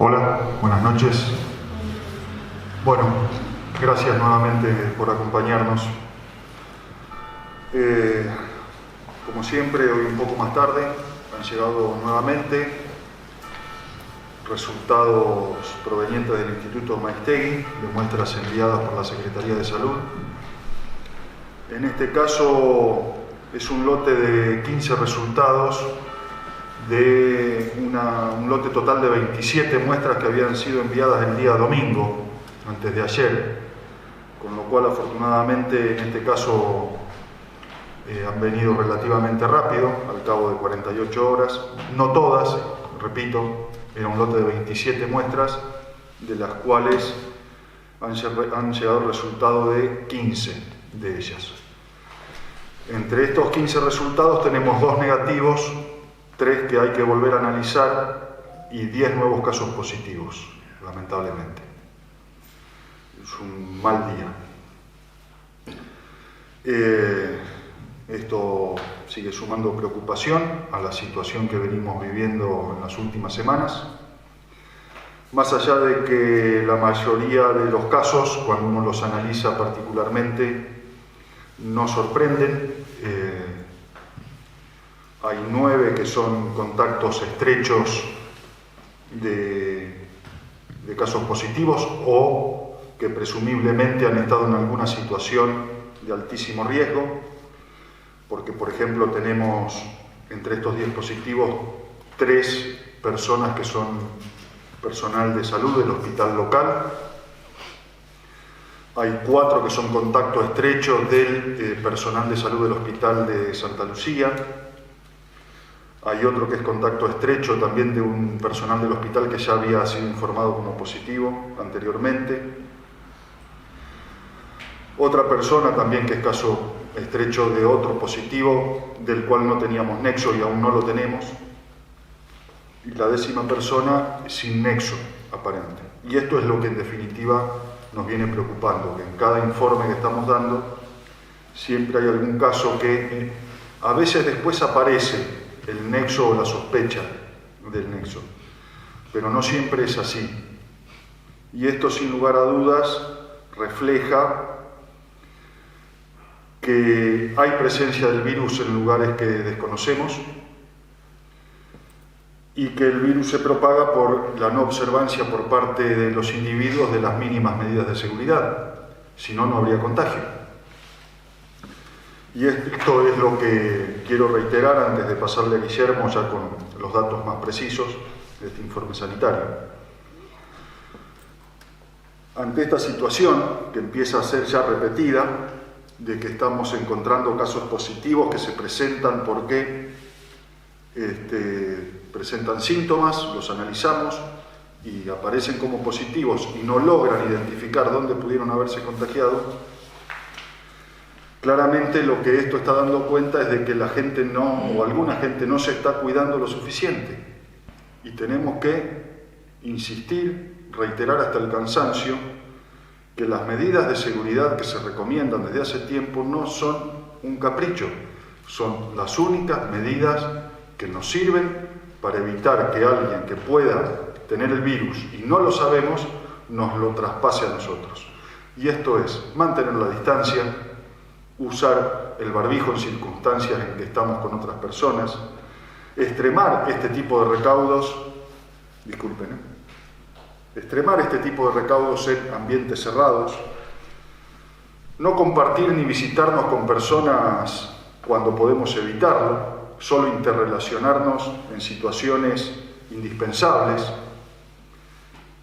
Hola, buenas noches. Bueno, gracias nuevamente por acompañarnos. Como siempre, hoy un poco más tarde, han llegado nuevamente resultados provenientes del Instituto Maiztegui, de muestras enviadas por la Secretaría de Salud. En este caso es un lote de 15 resultados de un lote total de 27 muestras que habían sido enviadas el día domingo, antes de ayer, con lo cual afortunadamente en este caso han venido relativamente rápido, al cabo de 48 horas, no todas, repito, era un lote de 27 muestras, de las cuales han llegado el resultado de 15 de ellas. Entre estos 15 resultados tenemos 2 negativos, 3 que hay que volver a analizar y 10 nuevos casos positivos, lamentablemente. Es un mal día. Esto sigue sumando preocupación a la situación que venimos viviendo en las últimas semanas. Más allá de que la mayoría de los casos, cuando uno los analiza particularmente, no sorprenden. Hay 9 que son contactos estrechos de casos positivos o que presumiblemente han estado en alguna situación de altísimo riesgo, porque por ejemplo tenemos entre estos 10 positivos 3 personas que son personal de salud del hospital local. Hay 4 que son contacto estrecho del personal de salud del hospital de Santa Lucía. Hay otro que es contacto estrecho también de un personal del hospital que ya había sido informado como positivo anteriormente. Otra persona también que es caso estrecho de otro positivo del cual no teníamos nexo y aún no lo tenemos. Y la 10ª persona sin nexo aparente. Y esto es lo que en definitiva nos viene preocupando, que en cada informe que estamos dando siempre hay algún caso que a veces después aparece el nexo o la sospecha del nexo, pero no siempre es así. Y esto sin lugar a dudas refleja que hay presencia del virus en lugares que desconocemos y que el virus se propaga por la no observancia por parte de los individuos de las mínimas medidas de seguridad, si no, no habría contagio. Y esto es lo que quiero reiterar antes de pasarle a Guillermo ya con los datos más precisos de este informe sanitario. Ante esta situación, que empieza a ser ya repetida, de que estamos encontrando casos positivos que se presentan porque presentan síntomas, los analizamos y aparecen como positivos y no logran identificar dónde pudieron haberse contagiado. Claramente lo que esto está dando cuenta es de que la gente o alguna gente no se está cuidando lo suficiente y tenemos que insistir, reiterar hasta el cansancio que las medidas de seguridad que se recomiendan desde hace tiempo no son un capricho, son las únicas medidas que nos sirven para evitar que alguien que pueda tener el virus y no lo sabemos, nos lo traspase a nosotros. Y esto es mantener la distancia, usar el barbijo en circunstancias en que estamos con otras personas, extremar este tipo de recaudos, extremar este tipo de recaudos en ambientes cerrados, no compartir ni visitarnos con personas cuando podemos evitarlo, solo interrelacionarnos en situaciones indispensables.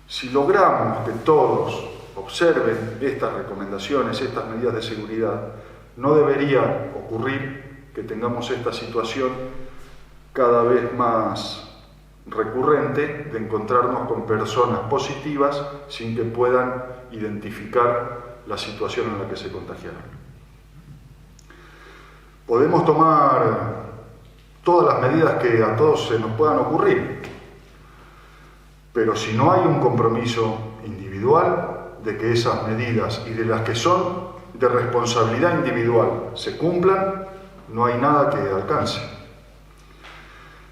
Si logramos que todos observen estas recomendaciones, estas medidas de seguridad, no debería ocurrir que tengamos esta situación cada vez más recurrente de encontrarnos con personas positivas sin que puedan identificar la situación en la que se contagiaron. Podemos tomar todas las medidas que a todos se nos puedan ocurrir, pero si no hay un compromiso individual de que esas medidas y de las que son de responsabilidad individual se cumplan, no hay nada que alcance.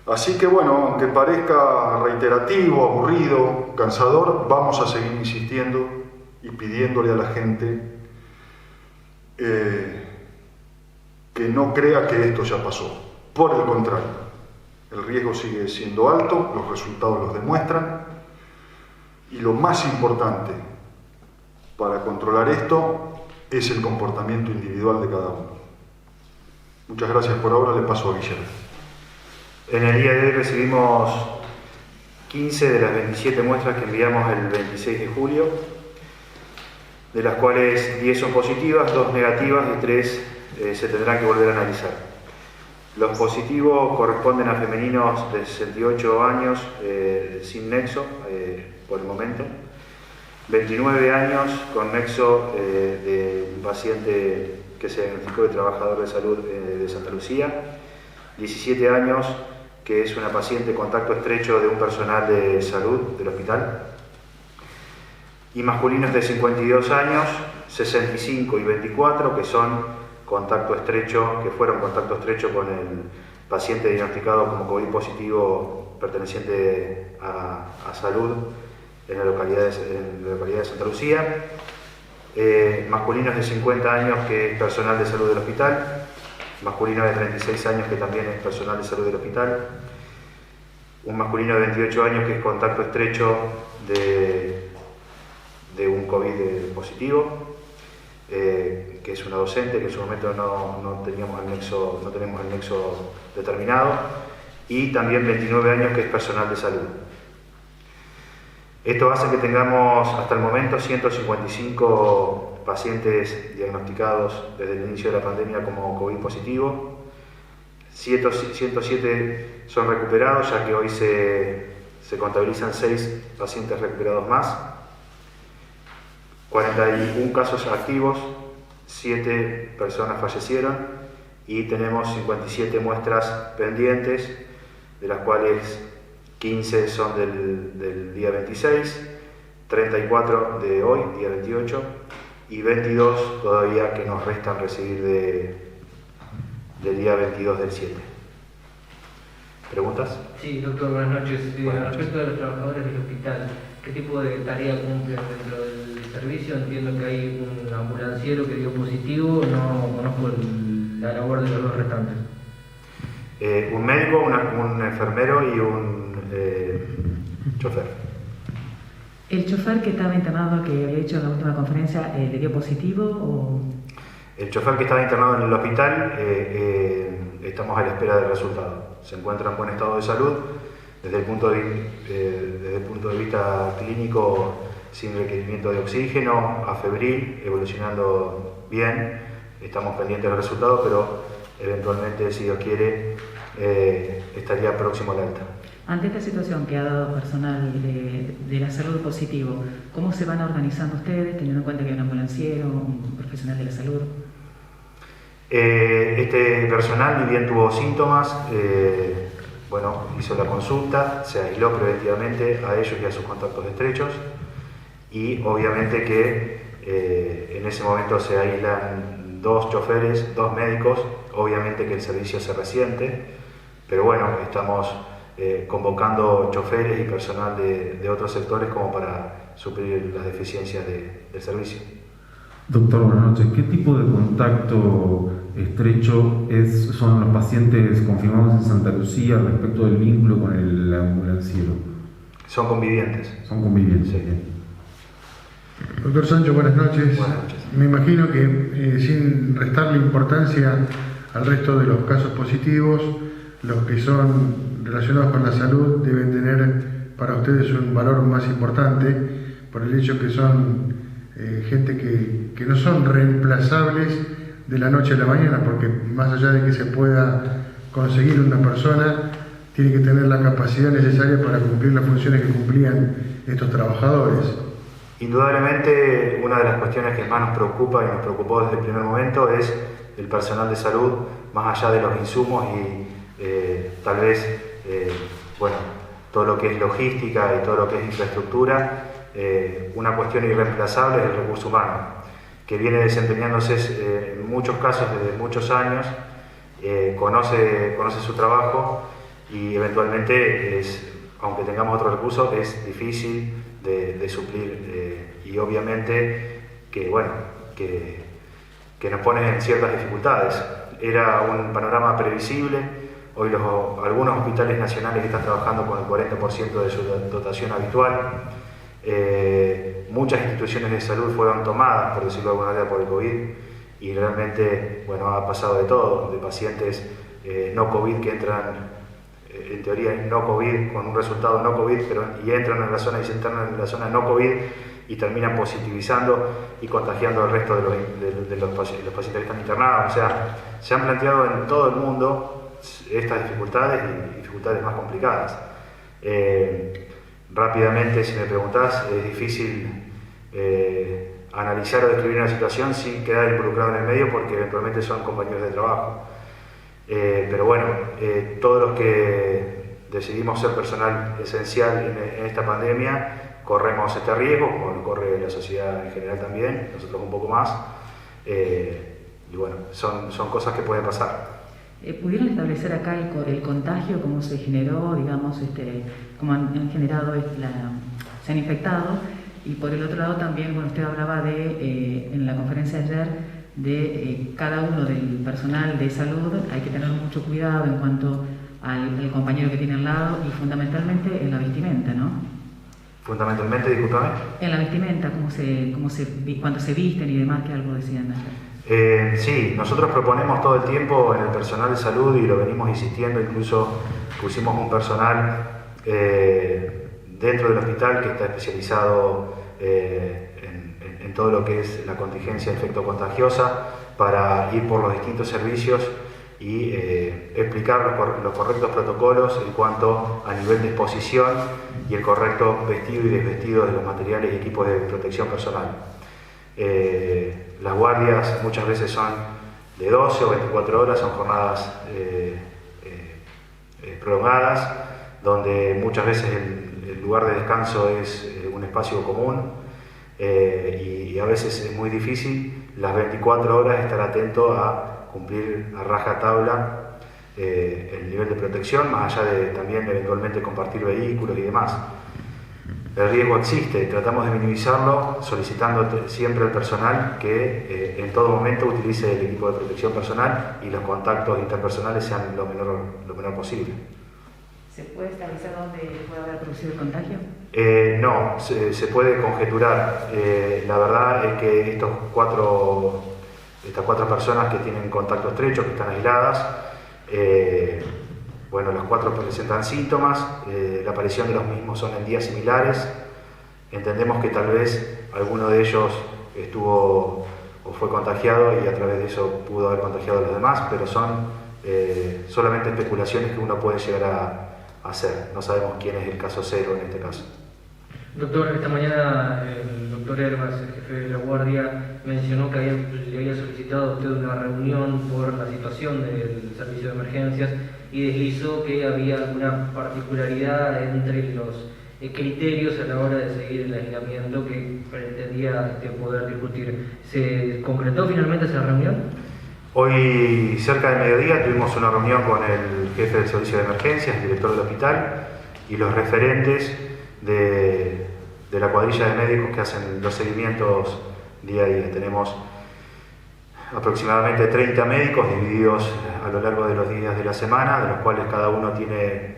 Así que bueno, aunque parezca reiterativo, aburrido, cansador, vamos a seguir insistiendo y pidiéndole a la gente que no crea que esto ya pasó. Por el contrario, el riesgo sigue siendo alto, los resultados los demuestran, y lo más importante para controlar esto es el comportamiento individual de cada uno. Muchas gracias por ahora, le paso a Guillermo. En el día de hoy recibimos 15 de las 27 muestras que enviamos el 26 de julio, de las cuales 10 son positivas, 2 negativas y 3 se tendrán que volver a analizar. Los positivos corresponden a femeninos de 68 años sin nexo por el momento, 29 años con nexo de un paciente que se diagnosticó de trabajador de salud de Santa Lucía, 17 años que es una paciente contacto estrecho de un personal de salud del hospital, y masculinos de 52 años, 65 y 24 que son contacto estrecho, que fueron contacto estrecho con el paciente diagnosticado como COVID positivo perteneciente a salud en la localidad de Santa Lucía, masculinos de 50 años que es personal de salud del hospital, masculino de 36 años que también es personal de salud del hospital, un masculino de 28 años que es contacto estrecho de un COVID positivo, que es una docente que en su momento no tenemos el nexo determinado, y también 29 años que es personal de salud. Esto hace que tengamos hasta el momento 155 pacientes diagnosticados desde el inicio de la pandemia como COVID positivo. 107 son recuperados, ya que hoy se contabilizan 6 pacientes recuperados más. 41 casos activos, 7 personas fallecieron y tenemos 57 muestras pendientes, de las cuales 15 son del día 26, 34 de hoy, día 28, y 22 todavía que nos restan recibir del día 22 del 7. ¿Preguntas? Sí, doctor, buenas noches. Respecto de los trabajadores del hospital, ¿qué tipo de tarea cumplen dentro del servicio? Entiendo que hay un ambulanciero que dio positivo, no conozco la labor de los dos restantes. Un médico, un enfermero y un chofer. ¿El chofer que estaba internado, que había hecho en la última conferencia, le dio positivo o...? El chofer que estaba internado en el hospital, estamos a la espera del resultado. Se encuentra en buen estado de salud, desde el punto de vista clínico, sin requerimiento de oxígeno, afebril, evolucionando bien. Estamos pendientes del resultado, pero eventualmente, si Dios quiere, estaría próximo al alta. Ante esta situación que ha dado personal de la salud positivo, ¿cómo se van organizando ustedes, teniendo en cuenta que hay un ambulanciero, un profesional de la salud? Este personal, ni bien tuvo síntomas, hizo la consulta, se aisló preventivamente a ellos y a sus contactos estrechos, y obviamente que en ese momento se aíslan 2 choferes, 2 médicos, obviamente que el servicio se resiente, pero bueno, estamos convocando choferes y personal de otros sectores como para suplir las deficiencias del servicio. Doctor, buenas noches. ¿Qué tipo de contacto estrecho son los pacientes confirmados en Santa Lucía respecto del vínculo con el ambulanciero? Son convivientes. Son convivientes. Sí. Doctor Sancho, buenas noches. Buenas noches. Me imagino que sin restarle importancia al resto de los casos positivos, los que son relacionados con la salud deben tener para ustedes un valor más importante por el hecho que son gente que no son reemplazables de la noche a la mañana, porque más allá de que se pueda conseguir una persona, tiene que tener la capacidad necesaria para cumplir las funciones que cumplían estos trabajadores. Indudablemente, una de las cuestiones que más nos preocupa y nos preocupó desde el primer momento es el personal de salud, más allá de los insumos y tal vez todo lo que es logística y todo lo que es infraestructura. Una cuestión irreemplazable es el recurso humano, que viene desempeñándose en muchos casos desde muchos años, conoce su trabajo y eventualmente, aunque tengamos otros recursos, es difícil de suplir y obviamente que nos pone en ciertas dificultades. Era un panorama previsible. Hoy algunos hospitales nacionales están trabajando con el 40% de su dotación habitual. Muchas instituciones de salud fueron tomadas, por decirlo de alguna manera, por el COVID y realmente ha pasado de todo, de pacientes no COVID que entran en teoría no COVID con un resultado no COVID y entran en la zona y se internan en la zona no COVID y terminan positivizando y contagiando al resto de los pacientes que están internados. O sea, se han planteado en todo el mundo estas dificultades y dificultades más complicadas. Rápidamente, si me preguntás, es difícil analizar o describir una situación sin quedar involucrado en el medio porque eventualmente son compañeros de trabajo. Pero todos los que decidimos ser personal esencial en esta pandemia corremos este riesgo, como lo corre la sociedad en general también, nosotros un poco más, son cosas que pueden pasar. ¿Pudieron establecer acá el contagio, cómo se generó, digamos, cómo han generado, se han infectado? Y por el otro lado también, usted hablaba en la conferencia de ayer, de cada uno del personal de salud, hay que tener mucho cuidado en cuanto al compañero que tiene al lado y fundamentalmente en la vestimenta, ¿no? Fundamentalmente, discúlpame. En la vestimenta, cuando se visten y demás, que algo decían ayer. Sí, nosotros proponemos todo el tiempo en el personal de salud y lo venimos insistiendo, incluso pusimos un personal dentro del hospital que está especializado en todo lo que es la contingencia infectocontagiosa para ir por los distintos servicios y explicar los correctos protocolos en cuanto a nivel de exposición y el correcto vestido y desvestido de los materiales y equipos de protección personal. Las guardias muchas veces son de 12 o 24 horas, son jornadas prolongadas, donde muchas veces el lugar de descanso es un espacio común y a veces es muy difícil las 24 horas estar atento a cumplir a rajatabla el nivel de protección, más allá de también eventualmente compartir vehículos y demás. El riesgo existe, tratamos de minimizarlo solicitando siempre al personal que en todo momento utilice el equipo de protección personal y los contactos interpersonales sean lo menor posible. ¿Se puede establecer dónde puede haber producido el contagio? No, se puede conjeturar. La verdad es que estas cuatro personas que tienen contacto estrecho, que están aisladas, las 4 presentan síntomas, la aparición de los mismos son en días similares. Entendemos que tal vez alguno de ellos estuvo o fue contagiado y a través de eso pudo haber contagiado a los demás, pero son solamente especulaciones que uno puede llegar a hacer. No sabemos quién es el caso cero en este caso. Doctor, esta mañana el doctor Herbas, el jefe de la guardia, mencionó que le había solicitado a usted una reunión por la situación del servicio de emergencias y deslizó que había alguna particularidad entre los criterios a la hora de seguir el aislamiento que pretendía poder discutir. ¿Se concretó finalmente esa reunión? Hoy, cerca del mediodía, tuvimos una reunión con el jefe del servicio de emergencias, el director del hospital y los referentes de la cuadrilla de médicos que hacen los seguimientos día a día. Tenemos aproximadamente 30 médicos divididos a lo largo de los días de la semana, de los cuales cada uno tiene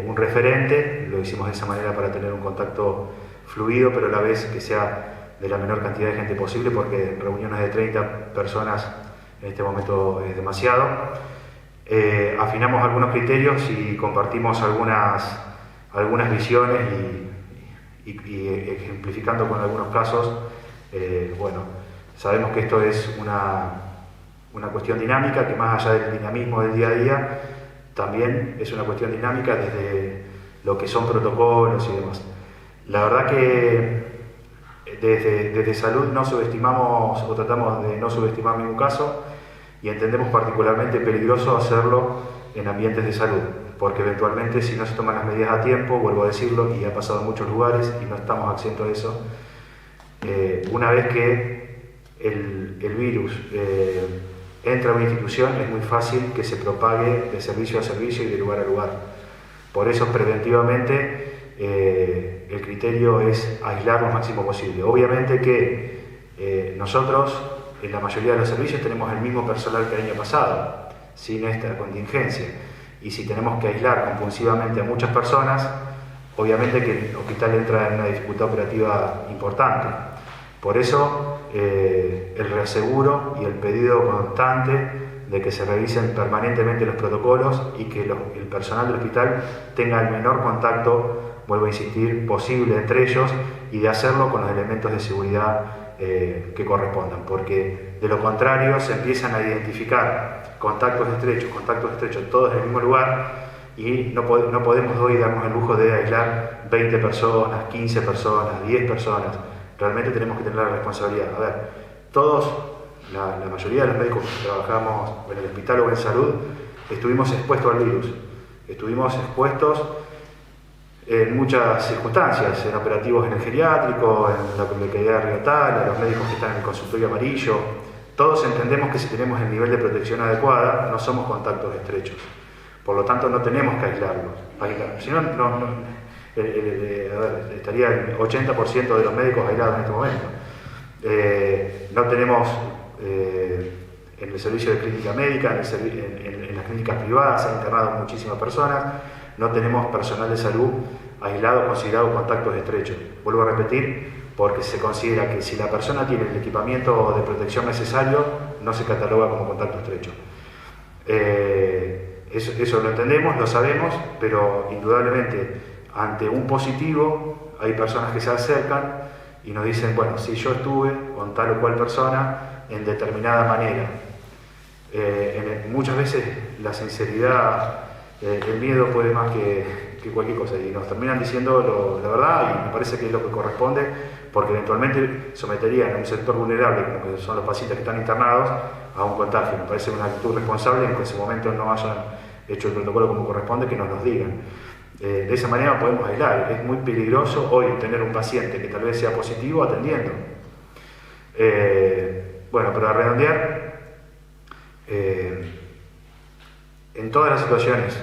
un referente. Lo hicimos de esa manera para tener un contacto fluido, pero a la vez que sea de la menor cantidad de gente posible, porque reuniones de 30 personas en este momento es demasiado. Afinamos algunos criterios y compartimos algunas visiones y ejemplificando con algunos casos. Sabemos que esto es una cuestión dinámica, que más allá del dinamismo del día a día, también es una cuestión dinámica desde lo que son protocolos y demás. La verdad que desde salud no subestimamos o tratamos de no subestimar ningún caso y entendemos particularmente peligroso hacerlo en ambientes de salud, porque eventualmente si no se toman las medidas a tiempo, vuelvo a decirlo, y ha pasado en muchos lugares y no estamos exentos de eso, una vez que el virus entra a una institución es muy fácil que se propague de servicio a servicio y de lugar a lugar. Por eso, preventivamente, el criterio es aislar lo máximo posible. Obviamente que nosotros, en la mayoría de los servicios, tenemos el mismo personal que el año pasado, sin esta contingencia. Y si tenemos que aislar compulsivamente a muchas personas, obviamente que el hospital entra en una dificultad operativa importante. Por eso, el reaseguro y el pedido constante de que se revisen permanentemente los protocolos y que el personal del hospital tenga el menor contacto, vuelvo a insistir, posible entre ellos, y de hacerlo con los elementos de seguridad que correspondan, porque de lo contrario se empiezan a identificar contactos estrechos, todos en el mismo lugar, y no podemos hoy darnos el lujo de aislar 20 personas, 15 personas, 10 personas. Realmente tenemos que tener la responsabilidad. A ver, todos, la mayoría de los médicos que trabajamos en el hospital o en salud, estuvimos expuestos al virus. Estuvimos expuestos en muchas circunstancias, en operativos en el geriátrico, en la localidad de Riotal, a los médicos que están en el consultorio amarillo. Todos entendemos que si tenemos el nivel de protección adecuada, no somos contactos estrechos. Por lo tanto, no tenemos que aislarlos. Si no, estaría el 80% de los médicos aislados en este momento. No tenemos en el servicio de clínica médica, en las clínicas privadas se han internado muchísimas personas. No tenemos personal de salud aislado, considerado contactos estrechos. Vuelvo a repetir, porque se considera que si la persona tiene el equipamiento de protección necesario, no se cataloga como contacto estrecho. Eso lo entendemos, lo sabemos, pero indudablemente ante un positivo hay personas que se acercan y nos dicen, bueno, si yo estuve con tal o cual persona en determinada manera. Muchas veces la sinceridad, el miedo puede más que cualquier cosa, y nos terminan diciendo la verdad, y me parece que es lo que corresponde, porque eventualmente someterían a un sector vulnerable, como que son los pacientes que están internados, a un contagio. Me parece una actitud responsable en que en ese momento no hayan hecho el protocolo como corresponde, que nos digan. De esa manera podemos aislar. Es muy peligroso hoy tener un paciente que tal vez sea positivo atendiendo. Bueno, para redondear, en todas las situaciones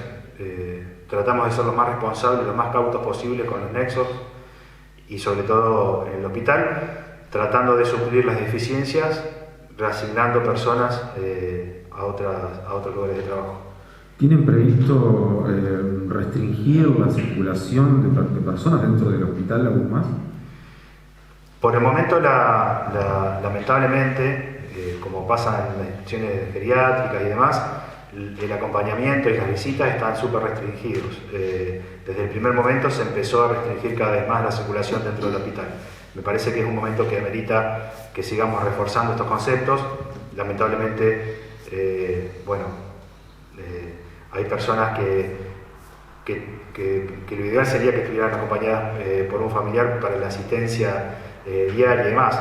tratamos de ser lo más responsables, lo más cautos posibles con los nexos, y sobre todo en el hospital, tratando de suplir las deficiencias, reasignando personas a otros lugares de trabajo. ¿Tienen previsto restringir la circulación de personas dentro del hospital aún más? Por el momento, lamentablemente, como pasa en las instituciones geriátricas y demás, el acompañamiento y las visitas están súper restringidos. Desde el primer momento se empezó a restringir cada vez más la circulación dentro del hospital. Me parece que es un momento que amerita que sigamos reforzando estos conceptos. Lamentablemente, hay personas que lo ideal sería que estuvieran acompañadas por un familiar para la asistencia diaria y demás.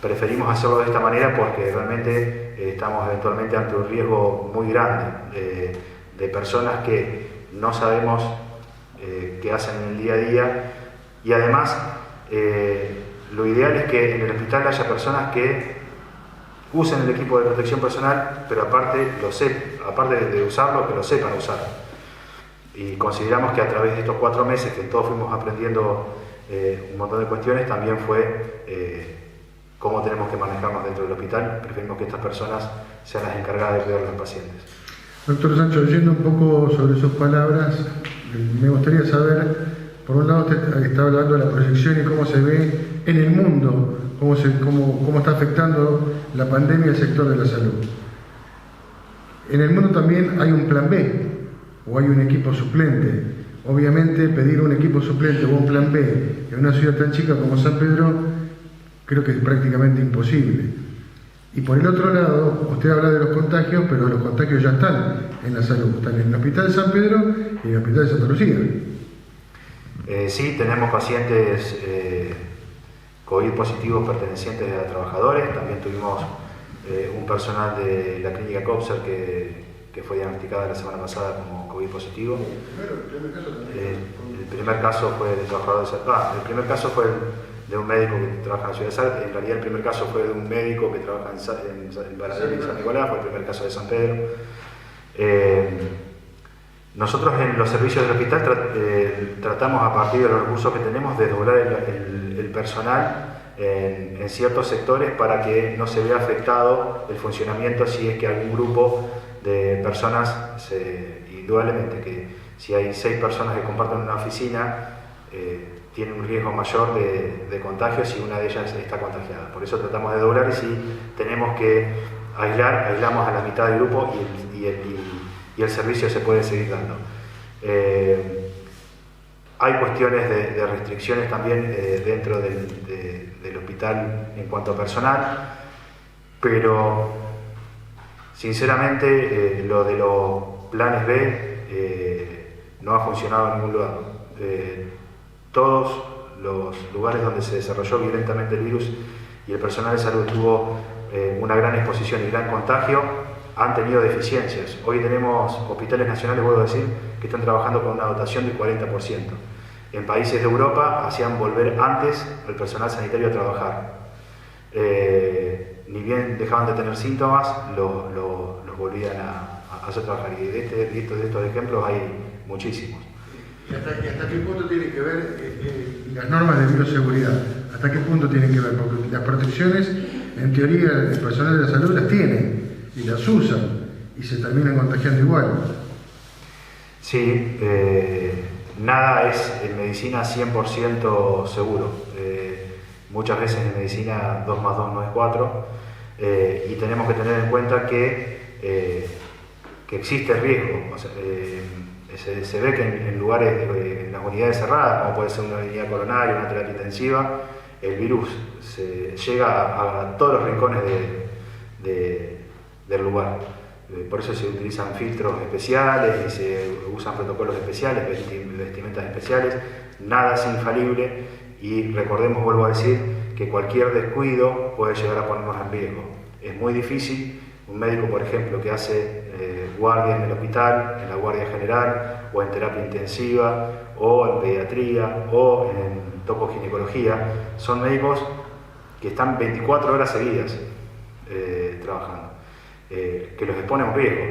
Preferimos hacerlo de esta manera porque realmente estamos eventualmente ante un riesgo muy grande de personas que no sabemos qué hacen en el día a día, y además lo ideal es que en el hospital haya personas que usen el equipo de protección personal, pero aparte de usarlo, que lo sepan usar. Y consideramos que a través de estos 4 meses que todos fuimos aprendiendo un montón de cuestiones, también fue cómo tenemos que manejarnos dentro del hospital. Preferimos que estas personas sean las encargadas de cuidar a los pacientes. Doctor Sancho, oyendo un poco sobre sus palabras, me gustaría saber, por un lado usted está hablando de la proyección y cómo se ve en el mundo, cómo está afectando la pandemia al sector de la salud. En el mundo también hay un plan B, o hay un equipo suplente. Obviamente pedir un equipo suplente o un plan B en una ciudad tan chica como San Pedro creo que es prácticamente imposible. Y por el otro lado, usted habla de los contagios, pero los contagios ya están en la salud, están en el Hospital de San Pedro y en el Hospital de Santa Lucía. Sí, tenemos pacientes COVID positivos pertenecientes a trabajadores. También tuvimos un personal de la clínica Copser que fue diagnosticada la semana pasada como COVID positivo. El primer caso fue de trabajador de San Pedro. El primer caso fue de un médico que trabaja en la ciudad de Salta. En realidad el primer caso fue de un médico que trabaja en Baradero y San Nicolás, fue el primer caso de San Pedro. Nosotros en los servicios del hospital tratamos, a partir de los recursos que tenemos, de doblar el personal en ciertos sectores para que no se vea afectado el funcionamiento si es que algún grupo de personas, indudablemente que si hay 6 personas que comparten una oficina, tiene un riesgo mayor de contagio si una de ellas está contagiada. Por eso tratamos de doblar, y si tenemos que aislamos a la mitad del grupo y el servicio se puede seguir dando. Hay cuestiones de restricciones también dentro del hospital en cuanto a personal, pero sinceramente lo de los planes B no ha funcionado en ningún lugar. Todos los lugares donde se desarrolló violentamente el virus y el personal de salud tuvo una gran exposición y gran contagio, han tenido deficiencias. Hoy tenemos hospitales nacionales, vuelvo a decir, que están trabajando con una dotación del 40%. En países de Europa hacían volver antes al personal sanitario a trabajar. Ni bien dejaban de tener síntomas, los volvían a hacer trabajar. Y de estos ejemplos hay muchísimos. ¿Y hasta qué punto tiene que ver las normas de bioseguridad? ¿Hasta qué punto tienen que ver? Porque las protecciones, en teoría, el personal de la salud las tiene y las usan y se terminan contagiando igual. Sí, nada es en medicina 100% seguro. Muchas veces en medicina 2 más 2 no es 4, y tenemos que tener en cuenta que existe riesgo. O sea, se ve que en lugares, en las unidades cerradas, como puede ser una unidad coronaria, una terapia intensiva, el virus llega a todos los rincones del lugar. Por eso se utilizan filtros especiales y se usan protocolos especiales, vestimentas especiales. Nada es infalible, y recordemos, vuelvo a decir, que cualquier descuido puede llegar a ponernos en riesgo. Es muy difícil un médico, por ejemplo, que hace guardia en el hospital, en la guardia general, o en terapia intensiva, o en pediatría, o en tocoginecología. Son médicos que están 24 horas seguidas trabajando, que los expone a un riesgo.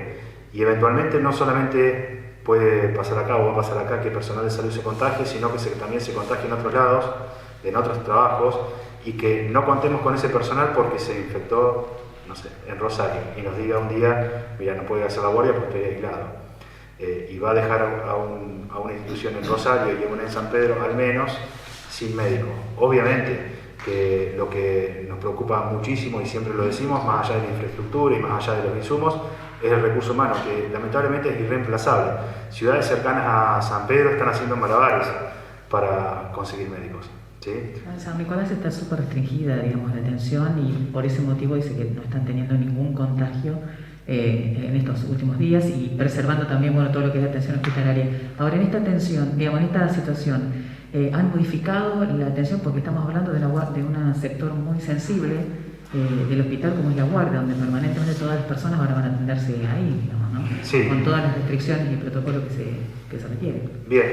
Y eventualmente no solamente puede pasar acá o va a pasar acá que el personal de salud se contagie, sino que también se contagie en otros lados, en otros trabajos, y que no contemos con ese personal porque se infectó, no sé, en Rosario, y nos diga un día, mira, no puedo hacer la guardia porque estoy aislado, y va a dejar a una institución en Rosario y a una en San Pedro al menos sin médico. Obviamente que lo que nos preocupa muchísimo, y siempre lo decimos, más allá de la infraestructura y más allá de los insumos, es el recurso humano, que lamentablemente es irreemplazable. Ciudades cercanas a San Pedro están haciendo malabares para conseguir médicos. ¿Sí? San Nicolás está súper restringida, digamos, la atención, y por ese motivo dice que no están teniendo ningún contagio en estos últimos días, y preservando también, bueno, todo lo que es la atención hospitalaria. Ahora, en esta atención, digamos, en esta situación, ¿han modificado la atención? Porque estamos hablando de un sector muy sensible del hospital, como es la guardia, donde permanentemente todas las personas ahora van a atenderse ahí, digamos, ¿no? Sí. Con todas las restricciones y protocolos que se requieren. Bien,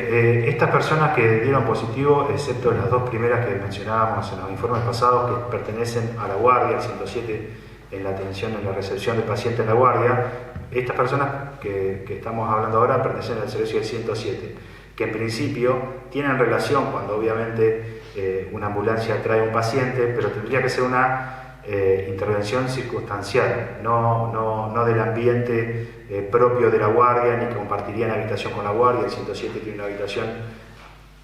estas personas que dieron positivo, excepto las 2 primeras que mencionábamos en los informes pasados, que pertenecen a la guardia, al 107, en la atención, en la recepción de pacientes en la guardia, estas personas que estamos hablando ahora pertenecen al servicio del 107, que en principio tienen relación cuando obviamente una ambulancia trae un paciente, pero tendría que ser una intervención circunstancial, no del ambiente propio de la guardia, ni que compartirían habitación con la guardia. El 107 tiene una habitación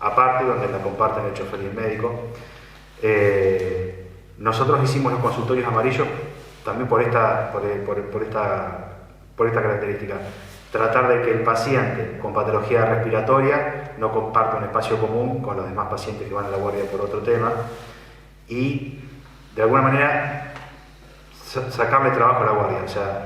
aparte donde la comparten el chofer y el médico. Nosotros hicimos los consultorios amarillos también por esta característica: tratar de que el paciente con patología respiratoria no comparta un espacio común con los demás pacientes que van a la guardia por otro tema, y de alguna manera sacarle trabajo a la guardia, o sea,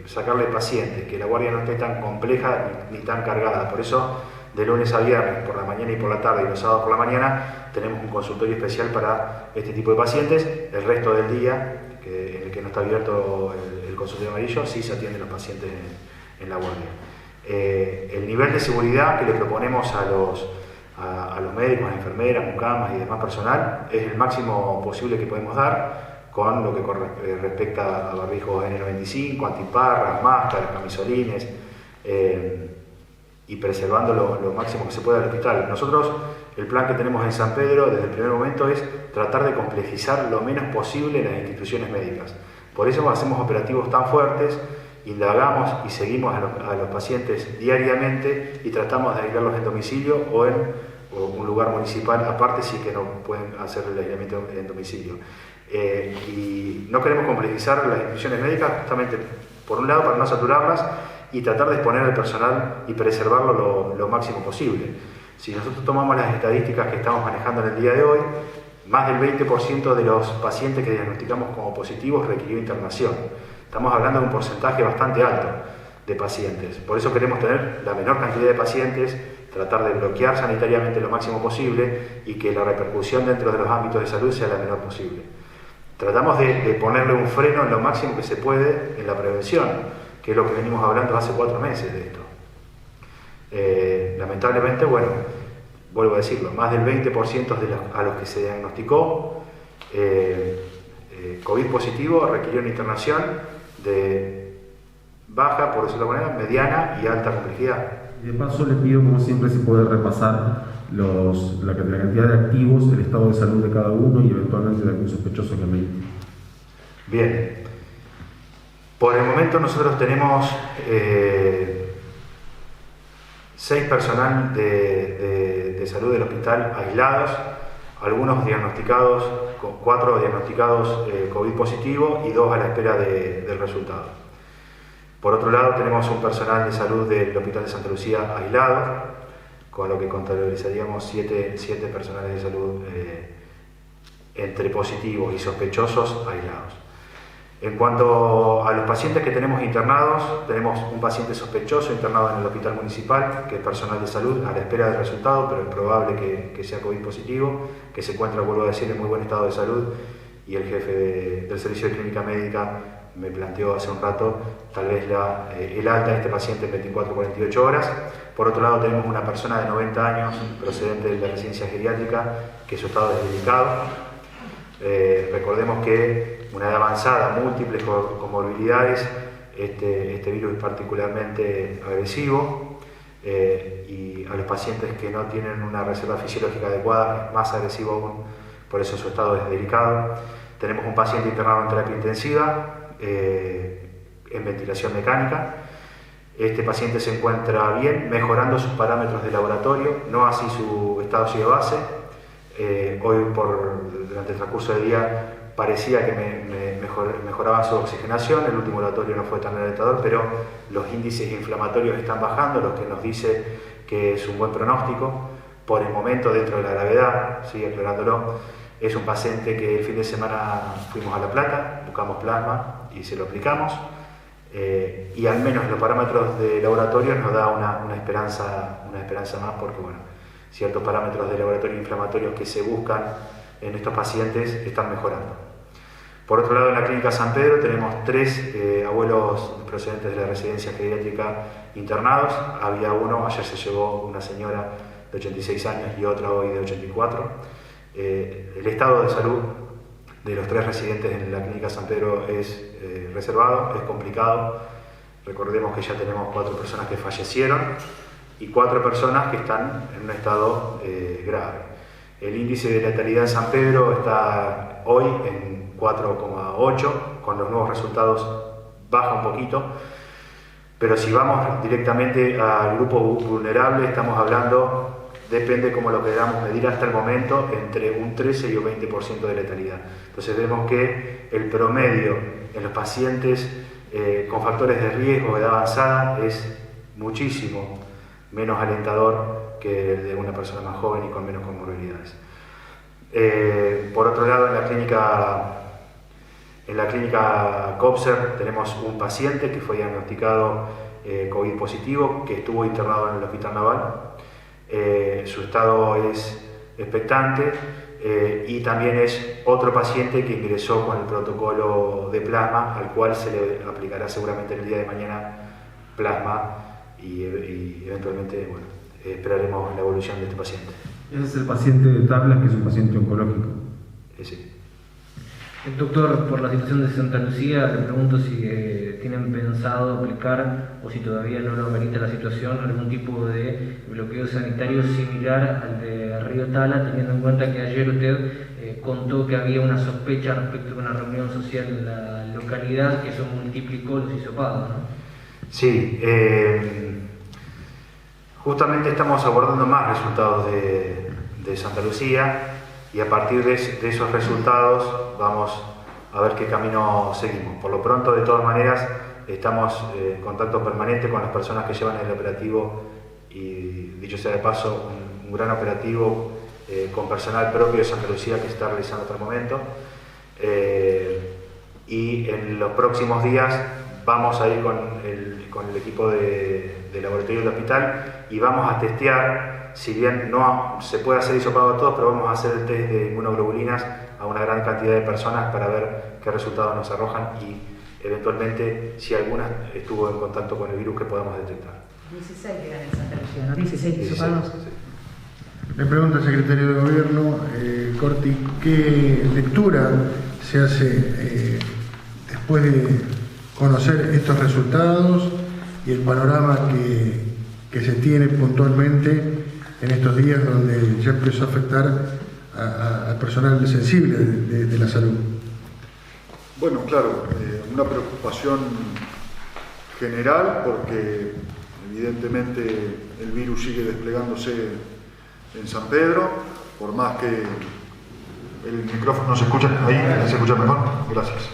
sacarle pacientes, que la guardia no esté tan compleja ni tan cargada. Por eso, de lunes a viernes, por la mañana y por la tarde, y los sábados por la mañana, tenemos un consultorio especial para este tipo de pacientes. El resto del día, en el que no está abierto el consultorio amarillo, sí se atienden los pacientes en la guardia. El nivel de seguridad que le proponemos a los médicos, a enfermeras, mucamas y demás personal, es el máximo posible que podemos dar con lo que respecta a barbijos N95, antiparras, máscaras, camisolines, y preservando lo máximo que se pueda del hospital. Nosotros, el plan que tenemos en San Pedro desde el primer momento es tratar de complejizar lo menos posible las instituciones médicas. Por eso hacemos operativos tan fuertes, indagamos y seguimos a los pacientes diariamente y tratamos de aislarlos en domicilio o en un lugar municipal aparte si que no pueden hacer el aislamiento en domicilio. Y no queremos complejizar las instituciones médicas justamente, por un lado, para no saturarlas y tratar de exponer al personal y preservarlo lo máximo posible. Si nosotros tomamos las estadísticas que estamos manejando en el día de hoy, más del 20% de los pacientes que diagnosticamos como positivos requirió internación. Estamos hablando de un porcentaje bastante alto de pacientes. Por eso queremos tener la menor cantidad de pacientes, tratar de bloquear sanitariamente lo máximo posible y que la repercusión dentro de los ámbitos de salud sea la menor posible. Tratamos de ponerle un freno en lo máximo que se puede en la prevención, que es lo que venimos hablando hace 4 meses de esto. Lamentablemente, bueno, vuelvo a decirlo, más del 20% a los que se diagnosticó COVID positivo requirió una internación de baja, por decirlo de alguna manera, mediana y alta complejidad. Y de paso le pido, como siempre, si puede repasar la cantidad de activos, el estado de salud de cada uno y eventualmente de algún sospechoso que me indique. Bien. Por el momento nosotros tenemos 6 personal de salud del hospital aislados, algunos diagnosticados, 4 diagnosticados COVID positivo y 2 a la espera del resultado. Por otro lado, tenemos un personal de salud del Hospital de Santa Lucía aislado, con lo que contabilizaríamos 7 personales de salud entre positivos y sospechosos aislados. En cuanto a los pacientes que tenemos internados, tenemos un paciente sospechoso internado en el hospital municipal, que es personal de salud a la espera del resultado, pero es probable que sea COVID positivo, que se encuentra, vuelvo a decir, en muy buen estado de salud, y el jefe del servicio de clínica médica me planteó hace un rato tal vez el alta de este paciente en 24-48 horas. Por otro lado, tenemos una persona de 90 años procedente de la residencia geriátrica que su estado es delicado. Recordemos que una edad avanzada, múltiples comorbilidades, este virus es particularmente agresivo y a los pacientes que no tienen una reserva fisiológica adecuada es más agresivo aún, por eso su estado es delicado. Tenemos un paciente internado en terapia intensiva en ventilación mecánica. Este paciente se encuentra bien, mejorando sus parámetros de laboratorio, no así su estado de base. Hoy, durante el transcurso del día, parecía que mejoraba su oxigenación. El último laboratorio no fue tan alentador, pero los índices inflamatorios están bajando, lo que nos dice que es un buen pronóstico. Por el momento, dentro de la gravedad, sigue aclarándolo, es un paciente que el fin de semana fuimos a La Plata, buscamos plasma y se lo aplicamos. Y al menos los parámetros de laboratorio nos da una esperanza más, porque bueno, ciertos parámetros de laboratorio inflamatorios que se buscan en estos pacientes están mejorando. Por otro lado, en la clínica San Pedro tenemos 3 abuelos procedentes de la residencia geriátrica internados. Había uno, ayer se llevó una señora de 86 años y otra hoy de 84. El estado de salud de los 3 residentes en la clínica San Pedro es reservado, es complicado. Recordemos que ya tenemos 4 personas que fallecieron y 4 personas que están en un estado grave. El índice de letalidad en San Pedro está hoy en 4,8, con los nuevos resultados baja un poquito, pero si vamos directamente al grupo vulnerable, estamos hablando, depende cómo lo queramos medir hasta el momento, entre un 13 y un 20% de letalidad. Entonces vemos que el promedio en los pacientes con factores de riesgo de edad avanzada es muchísimo menos alentador que el de una persona más joven y con menos comorbilidades. Por otro lado, en la clínica Copser tenemos un paciente que fue diagnosticado COVID positivo, que estuvo internado en el Hospital Naval. Su estado es expectante y también es otro paciente que ingresó con el protocolo de plasma, al cual se le aplicará seguramente en el día de mañana plasma y eventualmente, bueno, esperaremos la evolución de este paciente. Ese es el paciente de tablas, que es un paciente oncológico. Sí. Doctor, por la situación de Santa Lucía, le pregunto si tienen pensado aplicar, o si todavía no lo amerita la situación, algún tipo de bloqueo sanitario similar al de Río Tala, teniendo en cuenta que ayer usted contó que había una sospecha respecto de una reunión social en la localidad, que eso multiplicó los hisopados, ¿no? Sí, justamente estamos abordando más resultados de Santa Lucía, y a partir de esos resultados vamos a ver qué camino seguimos. Por lo pronto, de todas maneras, estamos en contacto permanente con las personas que llevan el operativo, y dicho sea de paso, un gran operativo con personal propio de Santa Lucía que se está realizando hasta el momento. Y en los próximos días vamos a ir con el equipo de laboratorio del hospital y vamos a testear, si bien no se puede hacer hisopado a todos, pero vamos a hacer el test de inmunoglobulinas a una gran cantidad de personas para ver qué resultados nos arrojan y eventualmente si alguna estuvo en contacto con el virus que podamos detectar. 16 eran en Santa Lucía, ¿no? 16 hisopados. Sí. Le pregunta al secretario de Gobierno, Corti, ¿qué lectura se hace después de conocer estos resultados y el panorama que se tiene puntualmente en estos días donde ya empezó a afectar al personal sensible de la salud? Bueno, claro, una preocupación general porque evidentemente el virus sigue desplegándose en San Pedro, por más que el micrófono no se escucha, ahí se escucha mejor, gracias.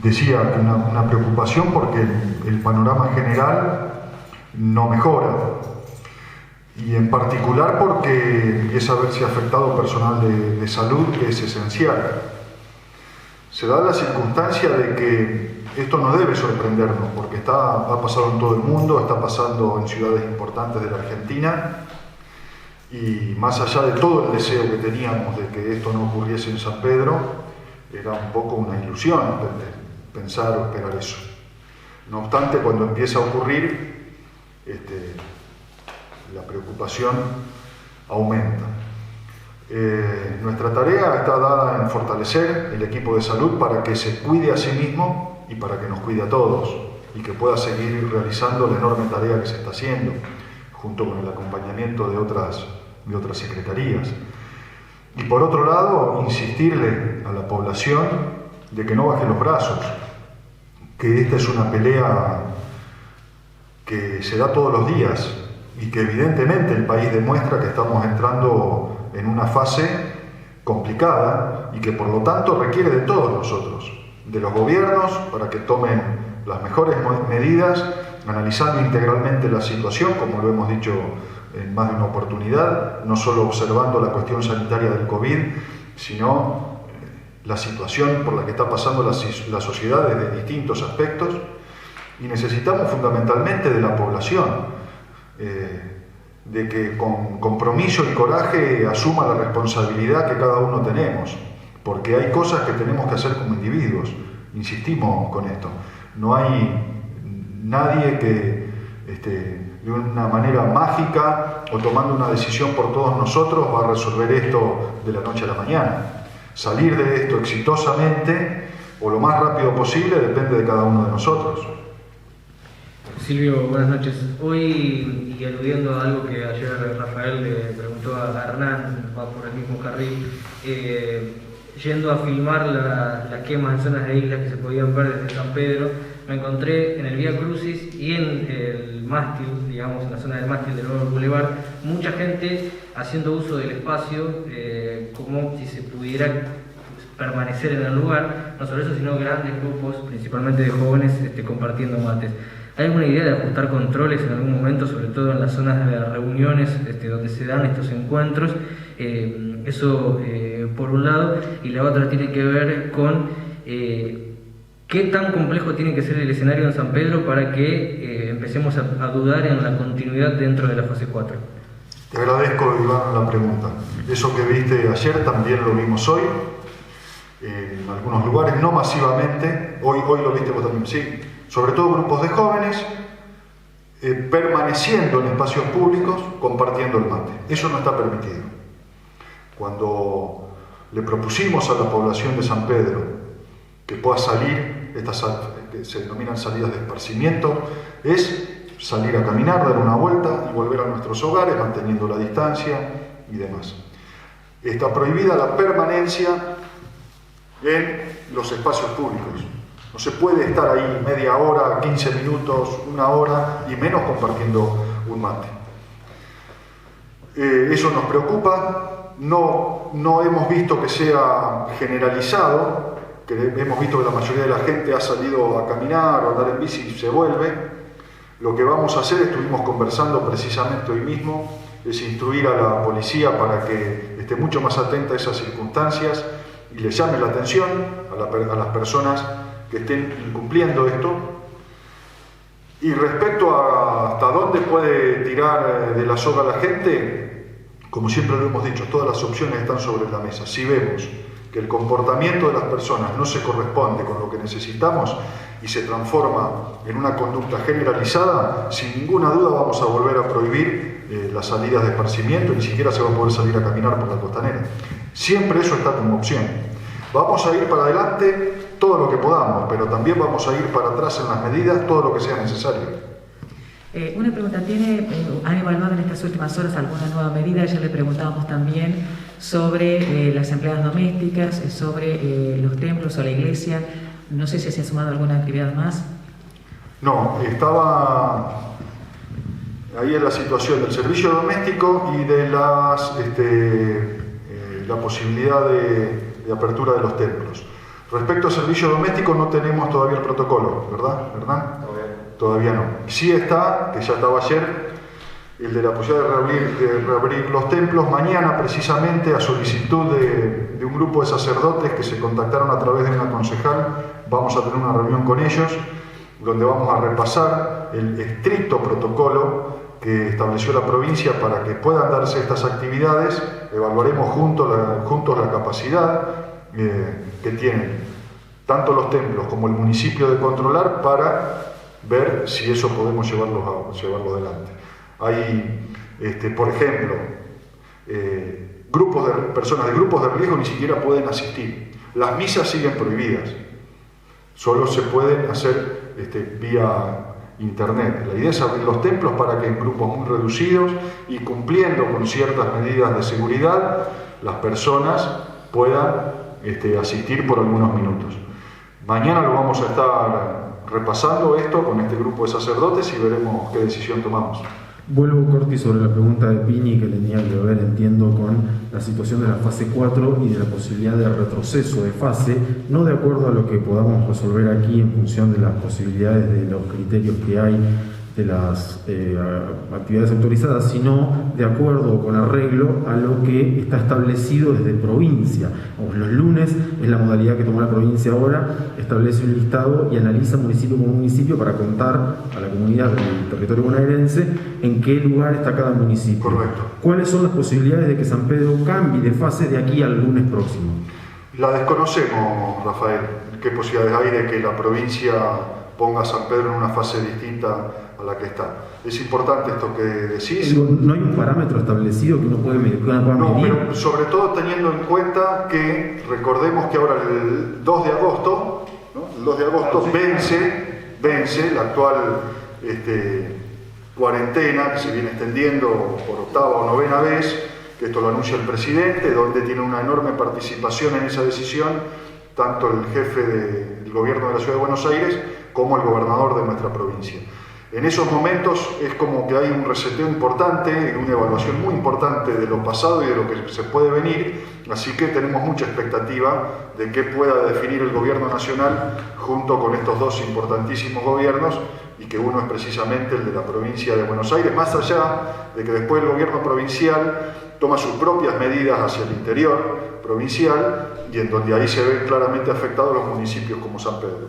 Decía que una preocupación porque el panorama general no mejora, y en particular porque empieza a verse afectado personal de salud, que es esencial. Se da la circunstancia de que esto no debe sorprendernos, porque ha pasado en todo el mundo, está pasando en ciudades importantes de la Argentina, y más allá de todo el deseo que teníamos de que esto no ocurriese en San Pedro, era un poco una ilusión pensar o esperar eso. No obstante, cuando empieza a ocurrir, la preocupación aumenta. Nuestra tarea está dada en fortalecer el equipo de salud para que se cuide a sí mismo y para que nos cuide a todos, y que pueda seguir realizando la enorme tarea que se está haciendo, junto con el acompañamiento de otras secretarías. Y por otro lado, insistirle a la población de que no baje los brazos, que esta es una pelea que se da todos los días y que evidentemente el país demuestra que estamos entrando en una fase complicada y que por lo tanto requiere de todos nosotros, de los gobiernos, para que tomen las mejores medidas, analizando integralmente la situación, como lo hemos dicho en más de una oportunidad, no solo observando la cuestión sanitaria del COVID, sino la situación por la que está pasando la sociedad desde distintos aspectos, y necesitamos fundamentalmente de la población, de que con compromiso y coraje asuma la responsabilidad que cada uno tenemos, porque hay cosas que tenemos que hacer como individuos, insistimos con esto, no hay nadie que de una manera mágica o tomando una decisión por todos nosotros va a resolver esto de la noche a la mañana. Salir de esto exitosamente o lo más rápido posible depende de cada uno de nosotros. Silvio, buenas noches. Hoy, y aludiendo a algo que ayer Rafael le preguntó a Hernán, va por el mismo carril, yendo a filmar las quemas en zonas de islas que se podían ver desde San Pedro, me encontré en el Vía Crucis y en el mástil, digamos, en la zona del mástil del nuevo Boulevard, mucha gente haciendo uso del espacio como si se pudiera permanecer en el lugar, no solo eso, sino grandes grupos, principalmente de jóvenes, compartiendo mates. ¿Hay alguna idea de ajustar controles en algún momento, sobre todo en las zonas de reuniones donde se dan estos encuentros? Eso por un lado, y la otra tiene que ver con qué tan complejo tiene que ser el escenario en San Pedro para que empecemos a dudar en la continuidad dentro de la fase 4. Te agradezco, Iván, la pregunta. Eso que viste ayer también lo vimos hoy, en algunos lugares, no masivamente. Hoy lo viste vos también, sí. Sobre todo grupos de jóvenes permaneciendo en espacios públicos compartiendo el mate. Eso no está permitido. Cuando le propusimos a la población de San Pedro que pueda salir, estas que se denominan salidas de esparcimiento, es salir a caminar, dar una vuelta y volver a nuestros hogares manteniendo la distancia y demás. Está prohibida la permanencia en los espacios públicos. No se puede estar ahí media hora, 15 minutos, una hora y menos compartiendo un mate. Eso nos preocupa. No hemos visto que sea generalizado, que hemos visto que la mayoría de la gente ha salido a caminar o a andar en bici y se vuelve. Lo que vamos a hacer, estuvimos conversando precisamente hoy mismo, es instruir a la policía para que esté mucho más atenta a esas circunstancias y le llame la atención a las personas que estén incumpliendo esto. Y respecto a hasta dónde puede tirar de la soga la gente, como siempre lo hemos dicho, todas las opciones están sobre la mesa. Si vemos que el comportamiento de las personas no se corresponde con lo que necesitamos y se transforma en una conducta generalizada, sin ninguna duda vamos a volver a prohibir las salidas de esparcimiento, ni siquiera se va a poder salir a caminar por la costanera. Siempre eso está como opción. Vamos a ir para adelante todo lo que podamos, pero también vamos a ir para atrás en las medidas todo lo que sea necesario. Una pregunta, ¿han evaluado en estas últimas horas alguna nueva medida? Ya le preguntábamos también sobre las empleadas domésticas, sobre los templos o la iglesia. No sé si se ha sumado alguna actividad más. No, estaba ahí en la situación del servicio doméstico y de la posibilidad de apertura de los templos. Respecto al servicio doméstico no tenemos todavía el protocolo, ¿verdad? Todavía no. Sí está, que ya estaba ayer, el de la posibilidad de reabrir los templos. Mañana, precisamente, a solicitud de un grupo de sacerdotes que se contactaron a través de una concejal, vamos a tener una reunión con ellos, donde vamos a repasar el estricto protocolo que estableció la provincia para que puedan darse estas actividades. Evaluaremos juntos la capacidad que tienen tanto los templos como el municipio de controlar para ver si eso podemos llevarlo adelante. Hay, por ejemplo, personas de grupos de riesgo ni siquiera pueden asistir. Las misas siguen prohibidas, solo se pueden hacer vía internet. La idea es abrir los templos para que en grupos muy reducidos y cumpliendo con ciertas medidas de seguridad, las personas puedan asistir por algunos minutos. Mañana lo vamos a estar repasando esto con este grupo de sacerdotes y veremos qué decisión tomamos. Vuelvo, Corti, sobre la pregunta de Pini que tenía que ver, entiendo, con la situación de la fase 4 y de la posibilidad de retroceso de fase, no de acuerdo a lo que podamos resolver aquí en función de las posibilidades de los criterios que hay de las actividades autorizadas, sino de acuerdo con arreglo a lo que está establecido desde provincia. Los lunes es la modalidad que tomó la provincia ahora, establece un listado y analiza municipio por municipio para contar a la comunidad del territorio bonaerense en qué lugar está cada municipio. Correcto. ¿Cuáles son las posibilidades de que San Pedro cambie de fase de aquí al lunes próximo? La desconocemos, Rafael. ¿Qué posibilidades hay de que la provincia ponga a San Pedro en una fase distinta a la que está? Es importante esto que decís. ¿No hay un parámetro establecido que uno puede medir? No, pero sobre todo teniendo en cuenta que recordemos que ahora el 2 de agosto, ¿no? El 2 de agosto vence la actual cuarentena que se viene extendiendo por octava o novena vez, que esto lo anuncia el presidente, donde tiene una enorme participación en esa decisión, tanto el jefe del gobierno de la Ciudad de Buenos Aires como el gobernador de nuestra provincia. En esos momentos es como que hay un reseteo importante y una evaluación muy importante de lo pasado y de lo que se puede venir, así que tenemos mucha expectativa de qué pueda definir el gobierno nacional junto con estos dos importantísimos gobiernos, y que uno es precisamente el de la provincia de Buenos Aires, más allá de que después el gobierno provincial toma sus propias medidas hacia el interior provincial y en donde ahí se ven claramente afectados los municipios como San Pedro.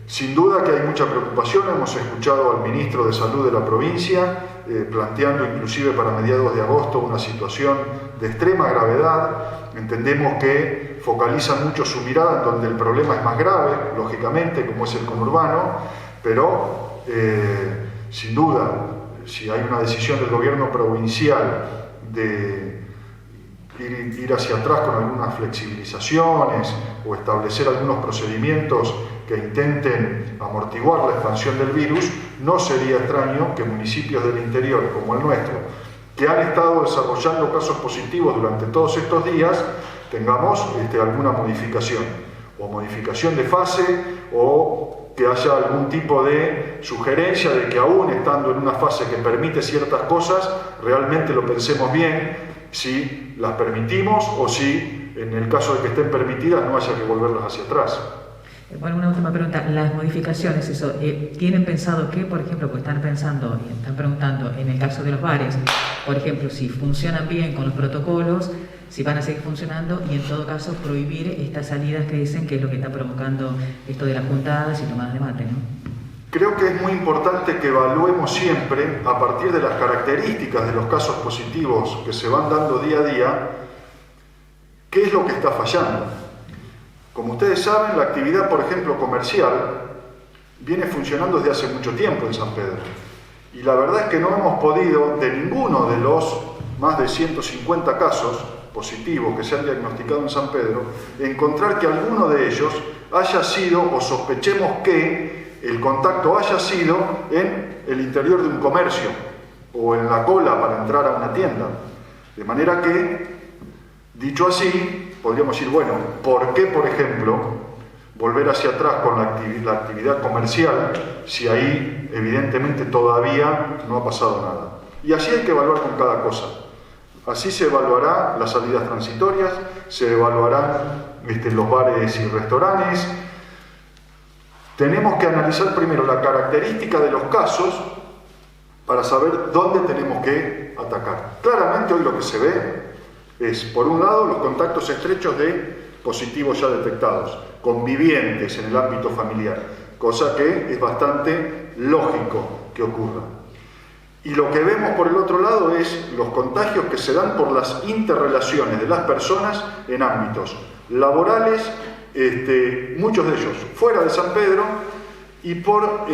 Sin duda que hay mucha preocupación, hemos escuchado al ministro de Salud de la provincia planteando inclusive para mediados de agosto una situación de extrema gravedad. Entendemos que focalizan mucho su mirada en donde el problema es más grave, lógicamente, como es el conurbano, pero sin duda, si hay una decisión del gobierno provincial de ir hacia atrás con algunas flexibilizaciones o establecer algunos procedimientos que intenten amortiguar la expansión del virus, no sería extraño que municipios del interior como el nuestro, que han estado desarrollando casos positivos durante todos estos días, tengamos alguna modificación, o modificación de fase, o que haya algún tipo de sugerencia de que aún estando en una fase que permite ciertas cosas, realmente lo pensemos bien, si las permitimos o si, en el caso de que estén permitidas, no haya que volverlas hacia atrás. Bueno, una última pregunta. Las modificaciones, eso, ¿tienen pensado que, por ejemplo, pues están preguntando en el caso de los bares, por ejemplo, si funcionan bien con los protocolos, si van a seguir funcionando y en todo caso prohibir estas salidas que dicen que es lo que está provocando esto de las juntadas y tomadas de mate, ¿no? Creo que es muy importante que evaluemos siempre, a partir de las características de los casos positivos que se van dando día a día, qué es lo que está fallando. Como ustedes saben, la actividad, por ejemplo, comercial, viene funcionando desde hace mucho tiempo en San Pedro. Y la verdad es que no hemos podido, de ninguno de los más de 150 casos positivos que se han diagnosticado en San Pedro, encontrar que alguno de ellos haya sido, o sospechemos que el contacto haya sido en el interior de un comercio o en la cola para entrar a una tienda. De manera que, dicho así, podríamos decir, bueno, ¿por qué, por ejemplo, volver hacia atrás con la actividad comercial si ahí evidentemente todavía no ha pasado nada? Y así hay que evaluar con cada cosa. Así se evaluará las salidas transitorias, se evaluarán los bares y restaurantes. Tenemos que analizar primero la característica de los casos para saber dónde tenemos que atacar. Claramente hoy lo que se ve es, por un lado, los contactos estrechos de positivos ya detectados, convivientes en el ámbito familiar, cosa que es bastante lógico que ocurra. Y lo que vemos por el otro lado es los contagios que se dan por las interrelaciones de las personas en ámbitos laborales, muchos de ellos fuera de San Pedro, y por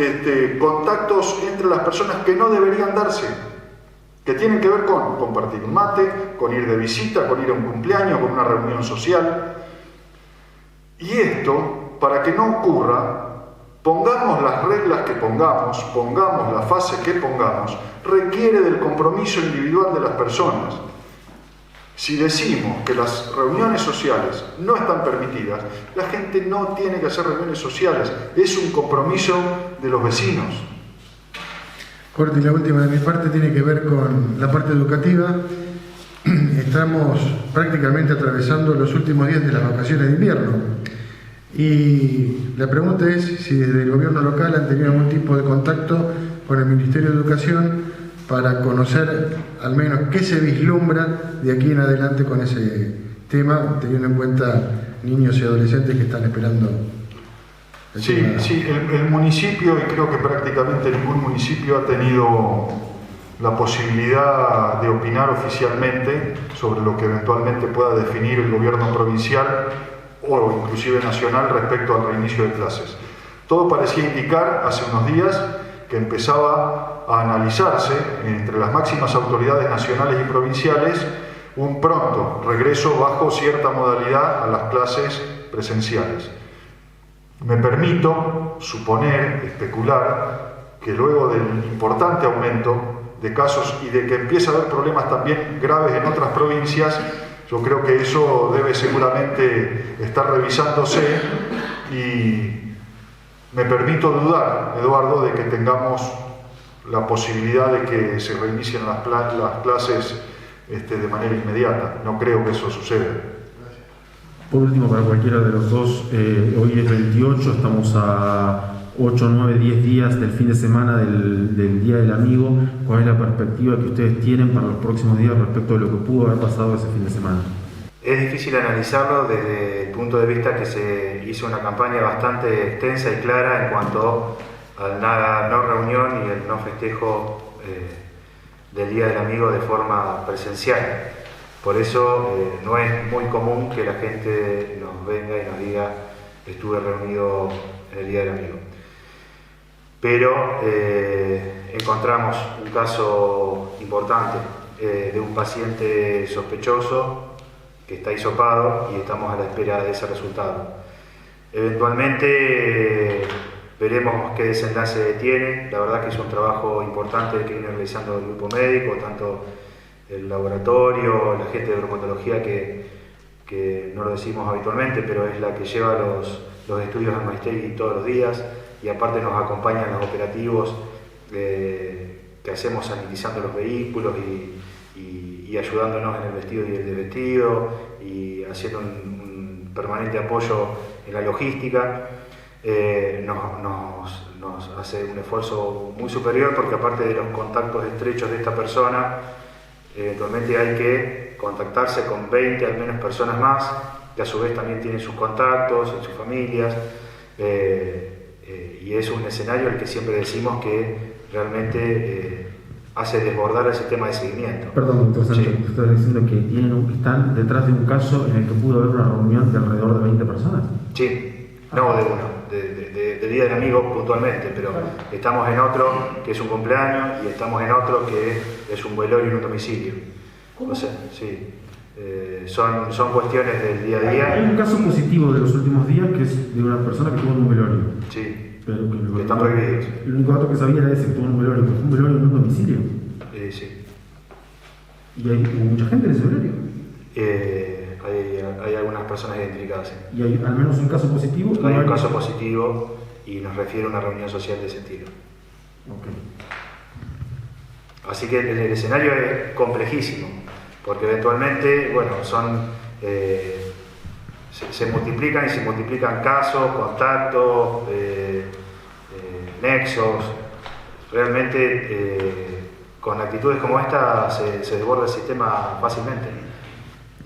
contactos entre las personas que no deberían darse, que tienen que ver con compartir un mate, con ir de visita, con ir a un cumpleaños, con una reunión social. Y esto, para que no ocurra, pongamos las reglas que pongamos la fase que pongamos, requiere del compromiso individual de las personas. Si decimos que las reuniones sociales no están permitidas, la gente no tiene que hacer reuniones sociales, es un compromiso de los vecinos. Corti, la última de mi parte tiene que ver con la parte educativa. Estamos prácticamente atravesando los últimos días de las vacaciones de invierno. Y la pregunta es si desde el gobierno local han tenido algún tipo de contacto con el Ministerio de Educación para conocer al menos qué se vislumbra de aquí en adelante con ese tema, teniendo en cuenta niños y adolescentes que están esperando. El municipio, y creo que prácticamente ningún municipio ha tenido la posibilidad de opinar oficialmente sobre lo que eventualmente pueda definir el gobierno provincial o inclusive nacional respecto al reinicio de clases. Todo parecía indicar hace unos días que empezaba a analizarse entre las máximas autoridades nacionales y provinciales un pronto regreso bajo cierta modalidad a las clases presenciales. Me permito suponer, especular, que luego del importante aumento de casos y de que empieza a haber problemas también graves en otras provincias, yo creo que eso debe seguramente estar revisándose y me permito dudar, Eduardo, de que tengamos la posibilidad de que se reinicien las clases de manera inmediata. No creo que eso suceda. Por último, para cualquiera de los dos, hoy es 28, estamos a 8, 9, 10 días del fin de semana del Día del Amigo. ¿Cuál es la perspectiva que ustedes tienen para los próximos días respecto de lo que pudo haber pasado ese fin de semana? Es difícil analizarlo desde el punto de vista que se hizo una campaña bastante extensa y clara en cuanto a la no reunión y el no festejo del Día del Amigo de forma presencial. Por eso no es muy común que la gente nos venga y nos diga estuve reunido en el Día del Amigo. pero encontramos un caso importante de un paciente sospechoso que está hisopado y estamos a la espera de ese resultado. Eventualmente veremos qué desenlace tiene. La verdad que es un trabajo importante el que viene realizando el grupo médico, tanto el laboratorio, la gente de bromatología que no lo decimos habitualmente, pero es la que lleva los estudios al Maistegui todos los días, y aparte nos acompañan los operativos que hacemos sanitizando los vehículos y ayudándonos en el vestido y el desvestido y haciendo un permanente apoyo en la logística. Nos hace un esfuerzo muy superior, porque aparte de los contactos estrechos de esta persona, eventualmente hay que contactarse con 20 al menos personas más, que a su vez también tienen sus contactos en sus familias, y es un escenario el que siempre decimos que realmente hace desbordar el sistema de seguimiento. Perdón, doctor Sánchez, Sí. usted está diciendo que están detrás de un caso en el que pudo haber una reunión de alrededor de 20 personas. Sí, no de uno, de día de amigos puntualmente, pero estamos en otro que es un cumpleaños y estamos en otro que es un velorio en un domicilio. O sea, sí, son cuestiones del día a Hay día. un caso positivo de los últimos días que es de una persona que tuvo en un velorio. Sí, Pero que están prohibidos. El único dato que sabía era ese, que tuvo en un velorio, pero fue un velorio en un domicilio. Sí. Y hubo mucha gente en ese velorio. Hay algunas personas identificadas. Sí. Y hay al menos un caso positivo. Hay un caso positivo y nos refiere a una reunión social de ese estilo. Ok. Así que el escenario es complejísimo, porque eventualmente, bueno, se multiplican y se multiplican casos, contactos, nexos. Realmente con actitudes como esta se desborda el sistema fácilmente.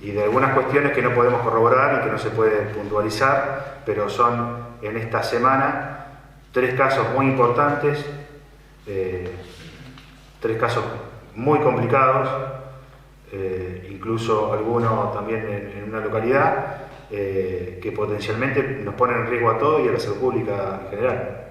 Y de algunas cuestiones que no podemos corroborar y que no se pueden puntualizar, pero son en esta semana 3 casos muy importantes, 3 casos muy complicados, incluso algunos también en una localidad, que potencialmente nos ponen en riesgo a todos y a la salud pública en general.